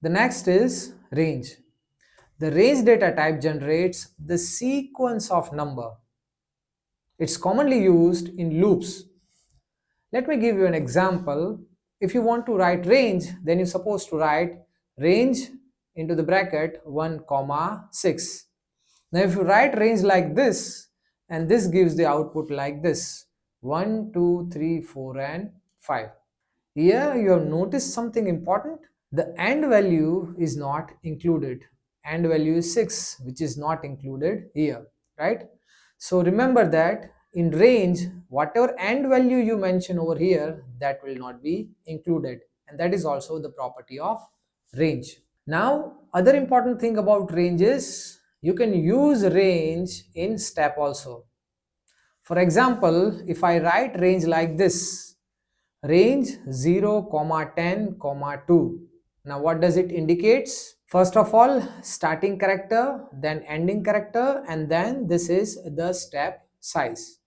The next is range. The range data type generates the sequence of number. It's commonly used in loops. Let me give you an example. If you want to write range, then you're supposed to write range into the bracket 1 comma 6. Now if you write range like this, and this gives the output like this, 1 2 3 4 and 5. Here you have noticed something important. The AND value is not included. AND value is 6, which is not included here, right? So remember that in range, whatever AND value you mention over here, that will not be included. And that is also the property of range. Now, other important thing about range is you can use range in step also. For example, if I write range like this, range 0 comma 10 comma 2. Now what does it indicates? First of all, starting character, then ending character, and then this is the step size.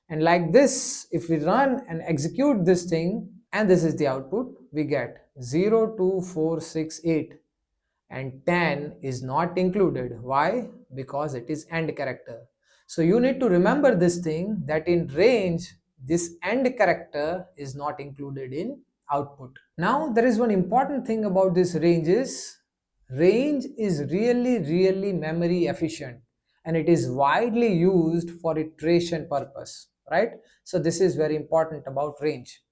And like this, if we run and execute this thing, and this is the output, we get 0 2 4 6 8, and 10 is not included. Why? Because it is end character. So you need to remember this thing, that in range this end character is not included in output. Now there is one important thing about this range is really memory efficient, and it is widely used for iteration purpose, right? So this is very important about range.